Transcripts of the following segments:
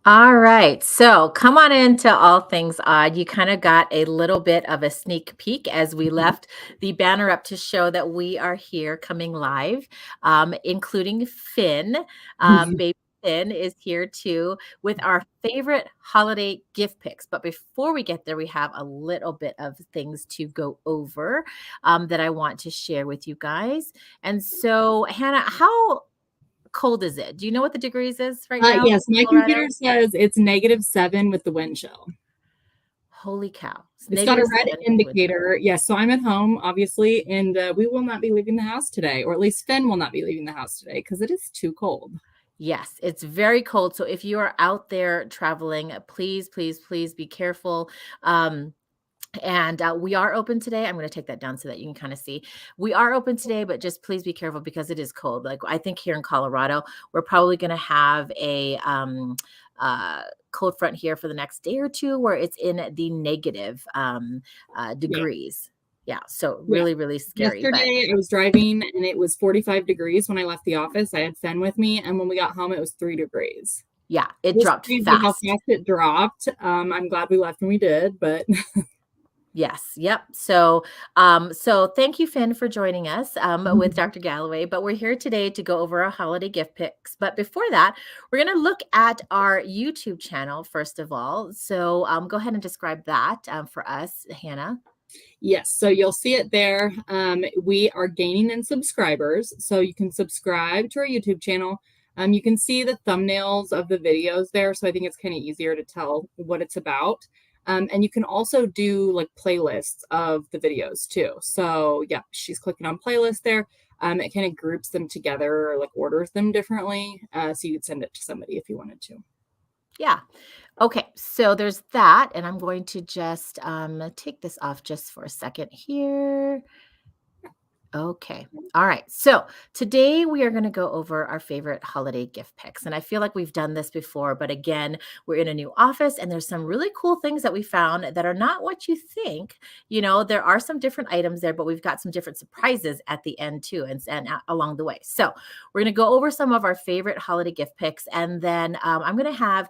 All right. So come on into All Things Odd. You kind of got a little bit of a sneak peek as we left the banner up to show that we are here coming live, including Finn. Baby Finn is here too with our favorite holiday gift picks. But before we get there, we have a little bit of things to go over that I want to share with you guys. And so, Hannah, how cold is it? Do you know what the degrees is right now Yes, in my Colorado? computer says it's -7 with the wind chill. Holy cow. It's It's got a negative red 7 with the wind chill. indicator. Yes, so I'm at home, obviously, and we will not be leaving the house today, or at least Finn will not be leaving the house today because it is too cold. Yes, it's very cold. So if you are out there traveling, please, please, please be careful. And we are open today. I'm going to take that down so that you can kind of see. We are open today, but just please be careful because it is cold. Like I think here in Colorado, we're probably going to have a uh, cold front here for the next day or two, where it's in the negative Yeah, degrees. Yeah, so yeah. really, really scary. But Yesterday I was driving and it was 45 degrees when I left the office. I had Finn with me, and when we got home, it was 3 degrees. yeah, it It's dropped crazy how fast. fast it dropped. I'm glad we left when we did, but Yes. Yep. So thank you, Finn, for joining us with Dr. Galloway. But we're here today to go over our holiday gift picks. But before that, we're going to look at our YouTube channel first of all. So go ahead and describe that for us, Hannah. yes, so you'll see it there. We are gaining in subscribers, so you can subscribe to our YouTube channel. You can see the thumbnails of the videos there, so I think it's kind of easier to tell what it's about. And you can also do like playlists of the videos too. So yeah, she's clicking on playlist there. It kind of groups them together or like orders them differently. So you could send it to somebody if you wanted to. Yeah. Okay. So there's that. And I'm going to just take this off just for a second here. Okay. All right. So today we are going to go over our favorite holiday gift picks. And I feel like we've done this before, but again, we're in a new office and there's some really cool things that we found that are not what you think. You know, there are some different items there, but we've got some different surprises at the end too and along the way. So we're going to go over some of our favorite holiday gift picks. And then I'm going to have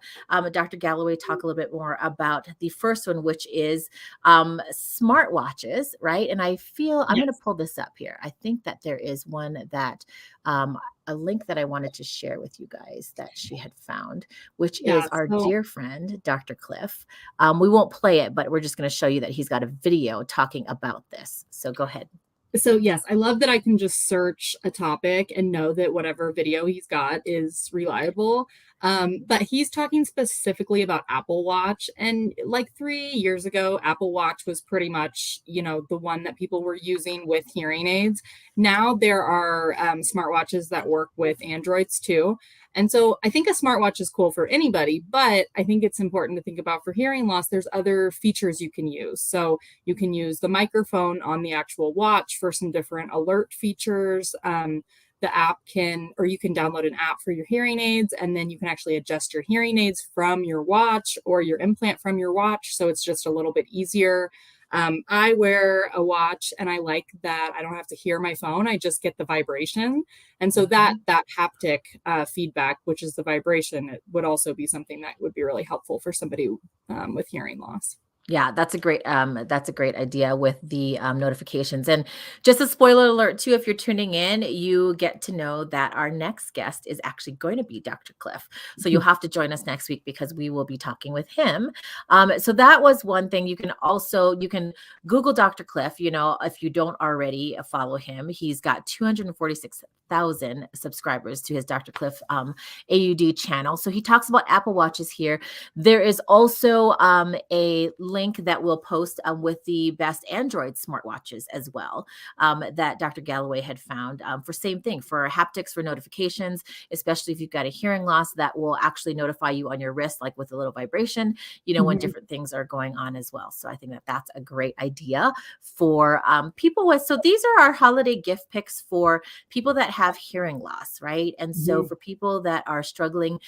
Dr. Galloway talk a little bit more about the first one, which is smartwatches, right? And I feel I'm going to Yes. pull this up here. I think that there is one that a link that I wanted to share with you guys that she had found, which Yeah. is our So dear friend, Dr. Cliff. We won't play it, but we're just going to show you that he's got a video talking about this. So go ahead. So yes, I love that I can just search a topic and know that whatever video he's got is reliable. But he's talking specifically about Apple Watch. And like 3 years ago, Apple Watch was pretty much, the one that people were using with hearing aids. Now there are smartwatches that work with Androids too. And so I think a smartwatch is cool for anybody, but I think it's important to think about for hearing loss, there's other features you can use. So you can use the microphone on the actual watch for some different alert features. The app can, or you can download an app for your hearing aids, and then you can actually adjust your hearing aids from your watch or your implant from your watch. So it's just a little bit easier. I wear a watch and I like that I don't have to hear my phone. I just get the vibration. And so that Mhm. that haptic feedback, which is the vibration, it would also be something that would be really helpful for somebody with hearing loss. Yeah, that's a great idea with the notifications. And just a spoiler alert too, if you're tuning in, you get to know that our next guest is actually going to be Dr. Cliff. So you'll have to join us next week because we will be talking with him. So that was one thing. You can Google Dr. Cliff, you know, if you don't already follow him. He's got 246,000 subscribers to his Dr. Cliff AUD channel. So he talks about Apple Watches here. There is also a link that we'll post with the best Android smartwatches as well that Dr. Galloway had found for same thing for haptics for notifications, especially if you've got a hearing loss that will actually notify you on your wrist, like with a little vibration, you know, when Mhm. different things are going on as well. So I think that that's a great idea for people with. So these are our holiday gift picks for people that have hearing loss, right? And so Mhm. for people that are struggling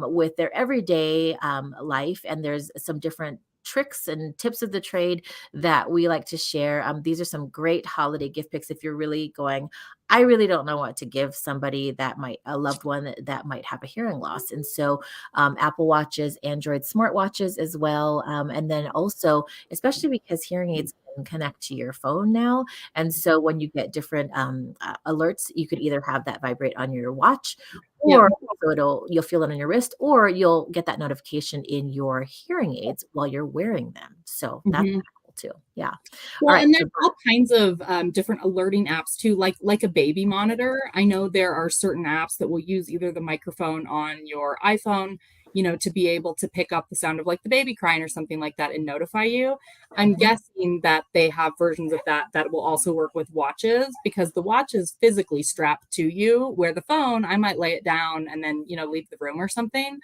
with their everyday life, and there's some different tricks and tips of the trade that we like to share. These are some great holiday gift picks if you're really going, I really don't know what to give somebody that might, a loved one that might have a hearing loss. And so Apple Watches, Android smartwatches as well. And then also, especially because hearing aids can connect to your phone now. And so when you get different alerts, you could either have that vibrate on your watch, Yep. or so you'll feel it on your wrist, or you'll get that notification in your hearing aids while you're wearing them. So that's Mhm. cool too. Yeah. All Well, right. and So there's all kinds of different alerting apps too, like a baby monitor. I know there are certain apps that will use either the microphone on your iPhone, to be able to pick up the sound of like the baby crying or something like that and notify you. I'm mhm. guessing that they have versions of that will also work with watches, because the watch is physically strapped to you, where the phone, I might lay it down and then, leave the room or something.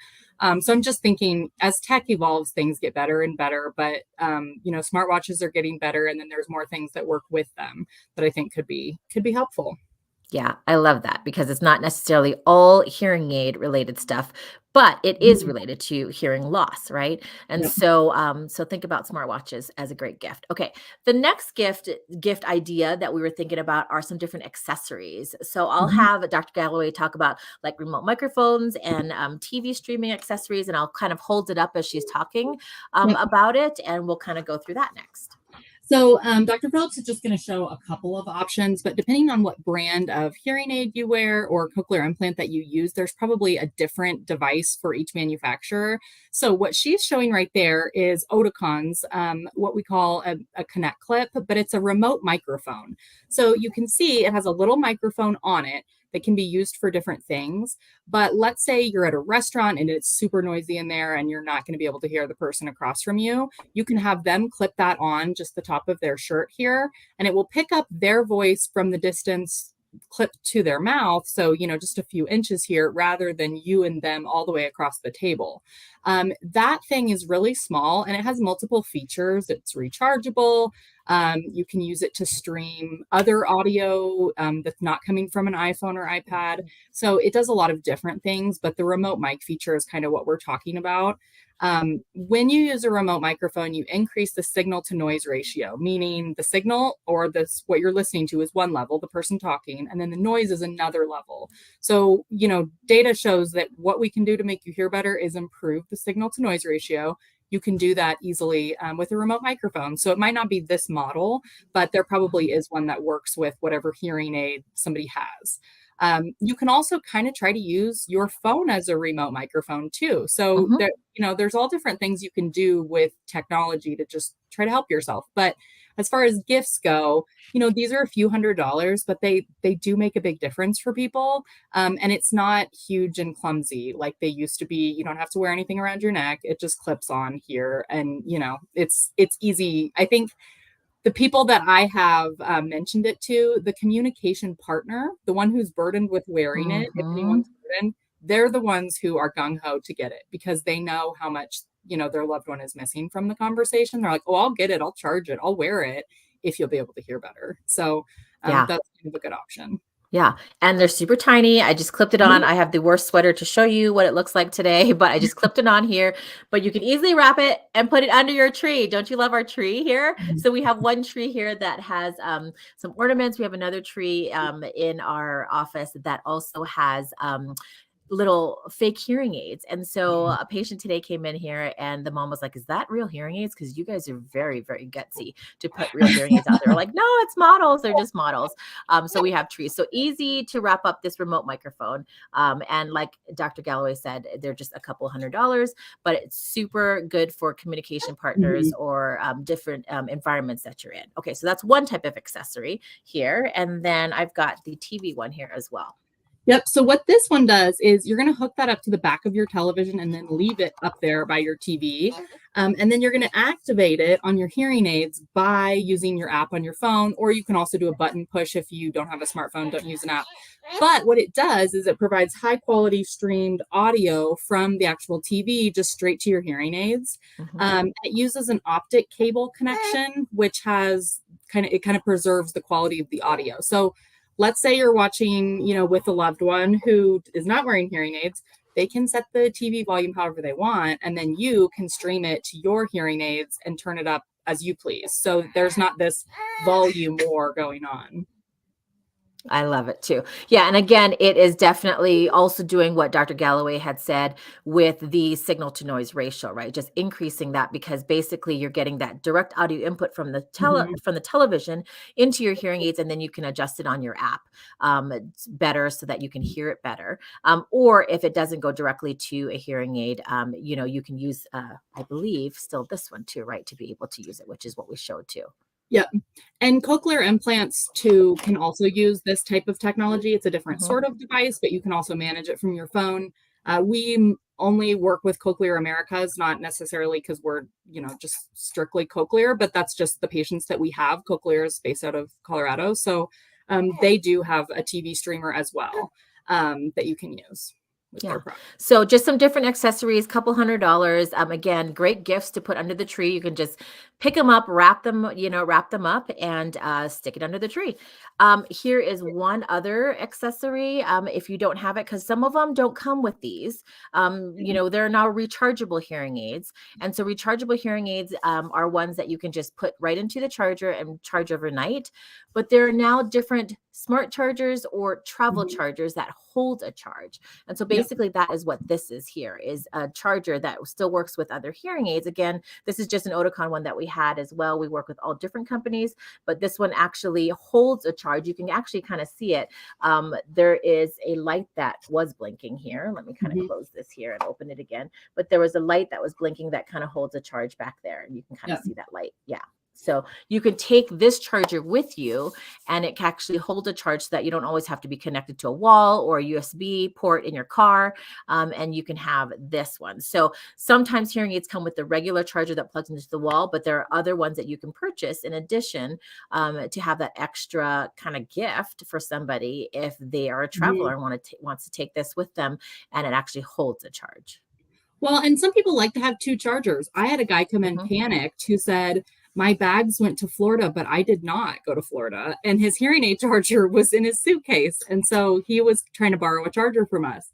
So I'm just thinking, as tech evolves, things get better and better. But smartwatches are getting better, and then there's more things that work with them that I think could be helpful. Yeah, I love that because it's not necessarily all hearing aid related stuff, but it is Mhm. related to hearing loss, right? And Yep. so think about smartwatches as a great gift. Okay, the next gift idea that we were thinking about are some different accessories. So I'll Mhm. have Dr. Galloway talk about like remote microphones and TV streaming accessories, and I'll kind of hold it up as she's talking Yep. about it, and we'll kind of go through that next. So Dr. Phillips is just going to show a couple of options, but depending on what brand of hearing aid you wear or cochlear implant that you use, there's probably a different device for each manufacturer. So what she's showing right there is Oticon's, what we call a Connect clip, but it's a remote microphone. So you can see it has a little microphone on it that can be used for different things. But let's say you're at a restaurant and it's super noisy in there and you're not going to be able to hear the person across from you. You can have them clip that on just the top of their shirt here, and it will pick up their voice from the distance clipped to their mouth. So, just a few inches here rather than you and them all the way across the table. That thing is really small and it has multiple features. It's rechargeable. You can use it to stream other audio that's not coming from an iPhone or iPad. So it does a lot of different things, but the remote mic feature is kind of what we're talking about. When you use a remote microphone, you increase the signal to noise ratio, meaning the signal or this what you're listening to is one level, the person talking, and then the noise is another level. So, data shows that what we can do to make you hear better is improve the signal to noise ratio. You can do that easily with a remote microphone. So it might not be this model, but there probably is one that works with whatever hearing aid somebody has. You can also kind of try to use your phone as a remote microphone too. So Mhm. there's all different things you can do with technology to just try to help yourself. But as far as gifts go, these are a few $100s, but they do make a big difference for people. And it's not huge and clumsy like they used to be. You don't have to wear anything around your neck. It just clips on here, and it's easy. I think the people that I have mentioned it to, the communication partner, the one who's burdened with wearing it, if Mhm. anyone's burdened, they're the ones who are gung ho to get it because they know how much, their loved one is missing from the conversation. They're like, oh, I'll get it. I'll charge it. I'll wear it if you'll be able to hear better. So Yeah. that's kind of a good option. Yeah, and they're super tiny. I just clipped it on. I have the worst sweater to show you what it looks like today, but I just clipped it on here. But you can easily wrap it and put it under your tree. Don't you love our tree here? So we have one tree here that has some ornaments. We have another tree in our office that also has little fake hearing aids. And so a patient today came in here and the mom was like, is that real hearing aids? Because you guys are very, very gutsy to put real hearing aids out there. We're like, no, it's models. They're just models. So we have trees. So easy to wrap up this remote microphone. And like Dr. Galloway said, they're just a couple $100s, but it's super good for communication partners Mhm. or different environments that you're in. Okay, so that's one type of accessory here. And then I've got the TV one here as well. Yep. So what this one does is you're going to hook that up to the back of your television and then leave it up there by your TV. And then you're going to activate it on your hearing aids by using your app on your phone, or you can also do a button push if you don't have a smartphone, don't use an app. But what it does is it provides high quality streamed audio from the actual TV just straight to your hearing aids. Mhm. It uses an optic cable connection, which has kind of preserves the quality of the audio. So let's say you're watching, with a loved one who is not wearing hearing aids. they can set the TV volume however they want, and then you can stream it to your hearing aids and turn it up as you please. So there's not this volume war going on. I love it too. Yeah. And again, it is definitely also doing what Dr. Galloway had said with the signal to noise ratio, right? Just increasing that, because basically you're getting that direct audio input from the Mhm. from the television into your hearing aids, and then you can adjust it on your app better so that you can hear it better. Or if it doesn't go directly to a hearing aid, you can use, I believe, still this one too, right? To be able to use it, which is what we showed too. Yep. And cochlear implants too can also use this type of technology. It's a different Mhm. sort of device, but you can also manage it from your phone. We only work with Cochlear Americas, not necessarily because we're, just strictly cochlear, but that's just the patients that we have. Cochlear is based out of Colorado. So they do have a TV streamer as well that you can use with their Yeah. product. So just some different accessories, couple $100. Again, great gifts to put under the tree. You can just pick them up, wrap them up, and stick it under the tree. Here is one other accessory. If you don't have it, because some of them don't come with these. They're now rechargeable hearing aids. And so rechargeable hearing aids are ones that you can just put right into the charger and charge overnight. But there are now different smart chargers or travel Mhm. chargers that hold a charge. And so Yep. basically that is what this is here, is a charger that still works with other hearing aids. Again, this is just an Oticon one that we had as well. We work with all different companies, but this one actually holds a charge. You can actually kind of see it. There is a light that was blinking here. Let me kind of Mhm. close this here and open it again. But there was a light that was blinking that kind of holds a charge back there. And you can kind of Yep. see that light. Yeah. So you can take this charger with you, and it can actually hold a charge so that you don't always have to be connected to a wall or a USB port in your car. And you can have this one. So sometimes hearing aids come with the regular charger that plugs into the wall, but there are other ones that you can purchase in addition to have that extra kind of gift for somebody if they are a Mhm. traveler and wants to take this with them, and it actually holds a charge. Well, and some people like to have two chargers. I had a guy come in Mhm. panicked who said, my bags went to Florida, but I did not go to Florida. And his hearing aid charger was in his suitcase. And so he was trying to borrow a charger from us.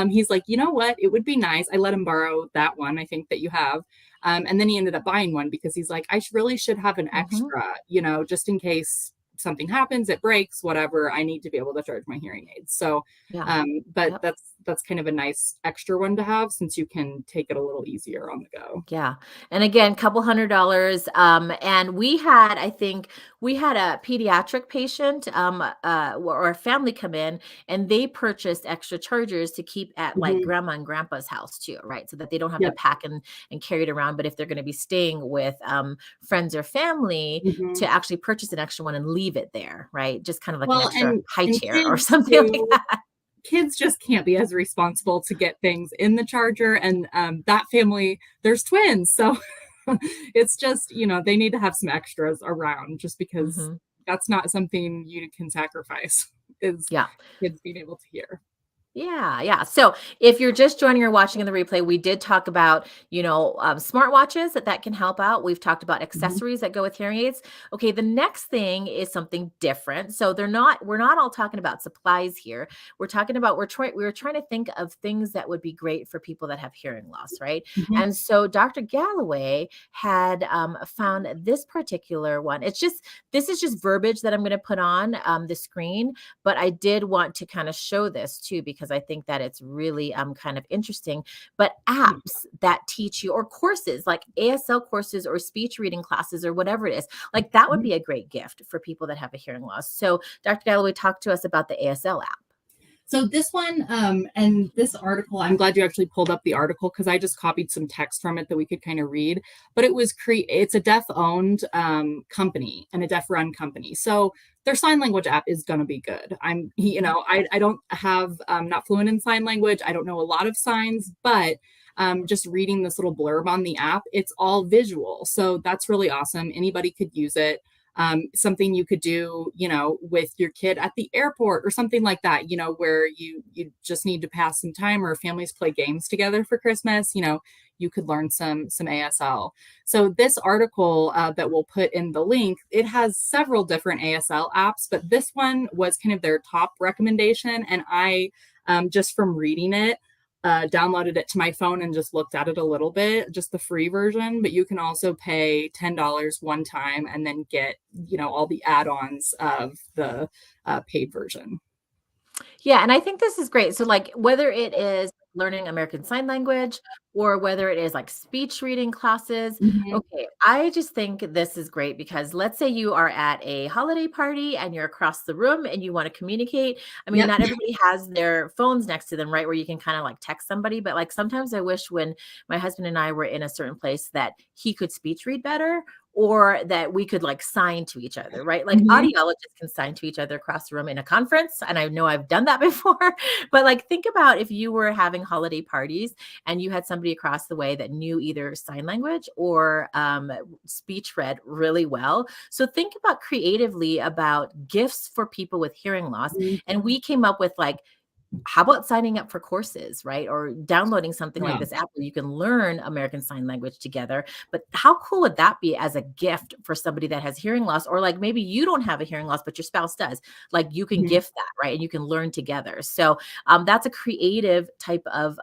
He's like, you know what? It would be nice. I let him borrow that one, I think that you have. And then he ended up buying one because he's like, really should have an Mhm. extra, just in case something happens, it breaks, whatever. I need to be able to charge my hearing aids. So Yeah. but Yep. that's kind of a nice extra one to have since you can take it a little easier on the go. Yeah. And again, couple $100. And I think we had a pediatric patient, or a family come in, and they purchased extra chargers to keep at like Mhm. grandma and grandpa's house too, right? So that they don't have to Yep. pack and carry it around. But if they're going to be staying with friends or family, to Mhm. actually purchase an extra one and leave it there, right? Just kind of like an Well, extra high and chair or kids something like too. that. Kids just can't be as responsible to get things in the charger, and that family, there's twins, so it's just they need to have some extras around just because Hmm. that's not something you can sacrifice is Yeah. kids being able to hear. Yeah, yeah. So if you're just joining or watching in the replay, we did talk about, smartwatches that can help out. We've talked about Mhm. accessories that go with hearing aids. Okay, the next thing is something different. So we're not all talking about supplies here. We're trying to think of things that would be great for people that have hearing loss, right? Mhm. And so Dr. Galloway had found this particular one. This is just verbiage that I'm going to put on the screen, but I did want to kind of show this too, because I think that it's really kind of interesting. But apps that teach you, or courses like ASL courses or speech reading classes or whatever it is, like that would Mhm. be a great gift for people that have a hearing loss. So Dr. Galloway, talked to us about the ASL app. So this one, and this article, I'm glad you actually pulled up the article because I just copied some text from it that we could kind of read. But it's a deaf-owned company and a deaf-run company. So their sign language app is going to be good. Mhm. I don't have, not fluent in sign language. I don't know a lot of signs, but just reading this little blurb on the app, it's all visual. So that's really awesome. Anybody could use it. Something you could do, with your kid at the airport or something like that, where you just need to pass some time, or families play games together for Christmas, you could learn some ASL. So this article that we'll put in the link, it has several different ASL apps, but this one was kind of their top recommendation. And I, just from reading it, downloaded it to my phone and just looked at it a little bit, just the free version. But you can also pay $10 one time and then get, all the add-ons of the paid version. Yeah, and I think this is great. So like whether it is learning American Sign Language or whether it is like speech reading classes, Mhm. okay, I just think this is great because let's say you are at a holiday party and you're across the room and you want to communicate. I mean, Yep. not everybody has their phones next to them, right? Where you can kind of like text somebody, but like sometimes I wish when my husband and I were in a certain place that he could speech read better or that we could like sign to each other, right? Like Mhm. audiologists can sign to each other across the room in a conference. And I know I've done that before, but like think about if you were having holiday parties and you had somebody across the way that knew either sign language or speech read really well. So think about creatively about gifts for people with hearing loss. Mhm. And we came up with like, how about signing up for courses, right? Or downloading something like Yeah. this app where you can learn American Sign Language together. But how cool would that be as a gift for somebody that has hearing loss? Or like maybe you don't have a hearing loss, but your spouse does. Like you can Mhm. gift that, right? And you can learn together. So that's a creative type of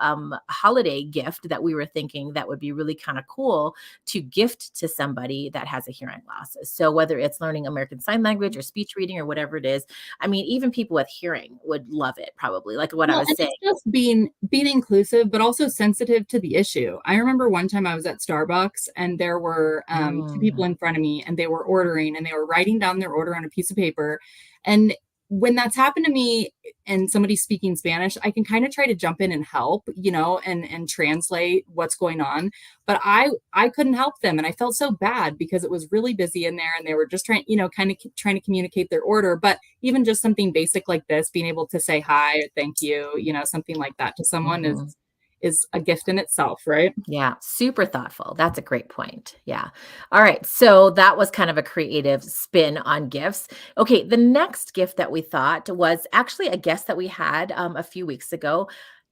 holiday gift that we were thinking that would be really kind of cool to gift to somebody that has a hearing loss. So whether it's learning American Sign Language or speech reading or whatever it is, I mean, even people with hearing would love it probably, like what I Well, was and saying. it's just being inclusive, but also sensitive to the issue. I remember one time I was at Starbucks and there were two Mm, people in front of me and they were ordering and they were writing down their order on a piece of paper. And when that's happened to me and somebody's speaking Spanish, I can kind of try to jump in and help, and translate what's going on. But I couldn't help them and I felt so bad because it was really busy in there and they were just trying, kind of trying to communicate their order. But even just something basic like this, being able to say hi or thank you, something like that to someone is mhm. is a gift in itself, right? Yeah, super thoughtful. That's a great point. Yeah. All right. So that was kind of a creative spin on gifts. Okay. The next gift that we thought was actually a guest that we had a few weeks ago,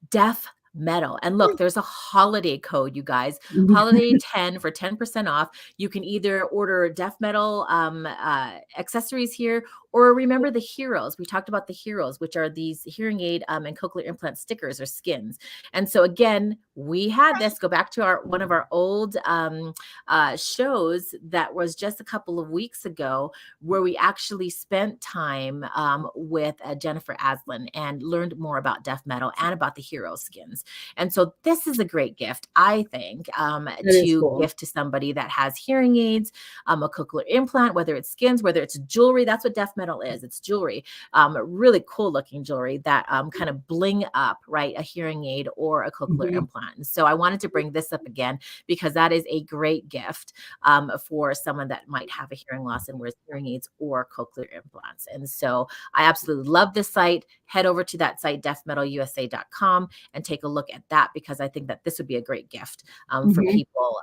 deaf metal. And look, there's a holiday code, you guys. Holiday 10 for 10% off. You can either order deaf metal accessories here or remember the heroes. We talked about the heroes, which are these hearing aid and cochlear implant stickers or skins. And so again, we had this go back to our one of our old shows that was just a couple of weeks ago, where we actually spent time with Jennifer Aslin and learned more about deaf metal and about the hero skins. And so this is a great gift, I think, That is to cool. gift to somebody that has hearing aids, a cochlear implant, whether it's skins, whether it's jewelry. That's what deaf metal is. It's jewelry, really cool looking jewelry that kind of bling up, right, a hearing aid or a cochlear Mhm. implant. And so I wanted to bring this up again because that is a great gift for someone that might have a hearing loss and wears hearing aids or cochlear implants. And so I absolutely love this site. Head over to that site, deafmetalusa.com, and take a look at that because I think that this would be a great gift for Mhm. people.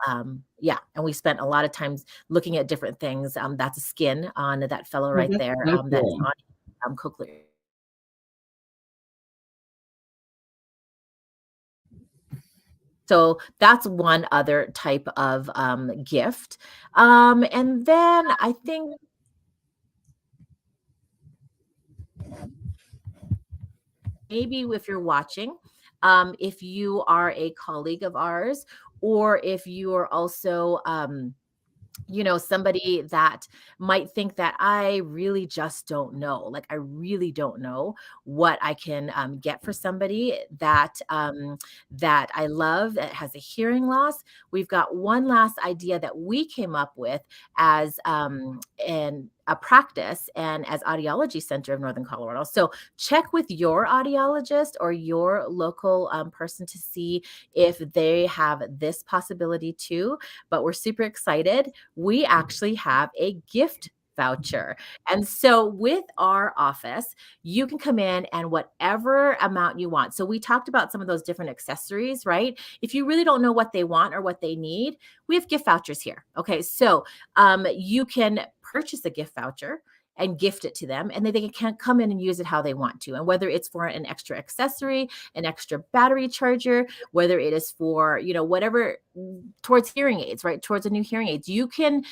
Yeah. And we spent a lot of times looking at different things. That's a skin on that fellow Oh, right that's there so that is cool. on cochlear. So that's one other type of gift. And then I think maybe if you're watching, if you are a colleague of ours, or if you are also somebody that might think that I really just don't know. Like, I really don't know what I can get for somebody that I love that has a hearing loss. We've got one last idea that we came up with as in a practice and as Audiology Center of Northern Colorado. So check with your audiologist or your local person to see if they have this possibility too. But we're super excited. We actually have a gift voucher. And so with our office, you can come in and whatever amount you want. So we talked about some of those different accessories, right? If you really don't know what they want or what they need, we have gift vouchers here. Okay. So you can purchase a gift voucher and gift it to them, and then they can come in and use it how they want to. And whether it's for an extra accessory, an extra battery charger, whether it is for, whatever towards hearing aids, right? Towards a new hearing aids, you can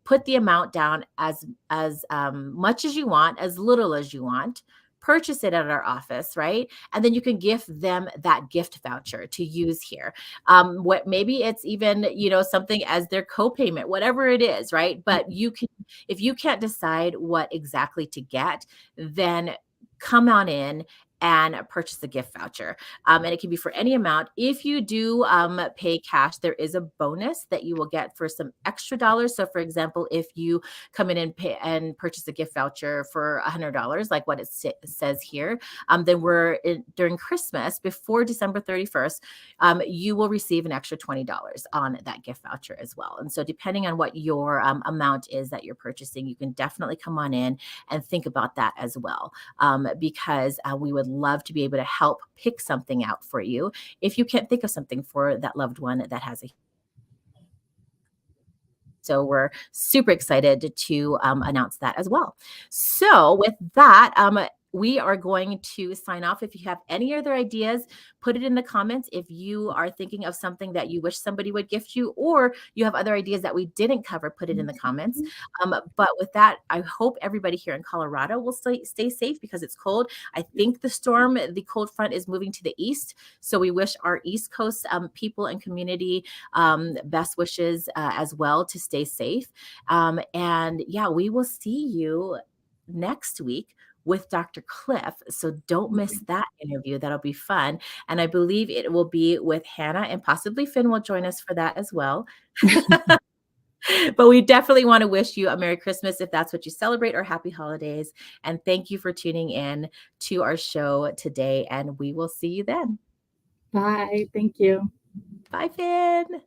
put the amount down as much as you want, as little as you want purchase it at our office, right? And then you can gift them that gift voucher to use here. What maybe it's even, something as their co-payment, whatever it is, right? But you can, if you can't decide what exactly to get, then come on in and purchase a gift voucher. And it can be for any amount. If you do pay cash, there is a bonus that you will get for some extra dollars. So, for example, if you come in and pay and purchase a gift voucher for $100, like what it says here, then during Christmas before December 31st, you will receive an extra $20 on that gift voucher as well. And so, depending on what your amount is that you're purchasing, you can definitely come on in and think about that as well, because we would love to be able to help pick something out for you if you can't think of something for that loved one that has a. So we're super excited to announce that as well. So with that, we are going to sign off. If you have any other ideas, put it in the comments. If you are thinking of something that you wish somebody would gift you, or you have other ideas that we didn't cover, put it in the comments. But with that, I hope everybody here in Colorado will stay safe because it's cold. I think the cold front is moving to the east. So we wish our East Coast people and community best wishes as well to stay safe. And yeah, we will see you next week with Dr. Cliff. So don't miss that interview. That'll be fun. And I believe it will be with Hannah, and possibly Finn will join us for that as well. But we definitely want to wish you a Merry Christmas if that's what you celebrate, or Happy Holidays. And thank you for tuning in to our show today. And we will see you then. Bye. Thank you. Bye, Finn.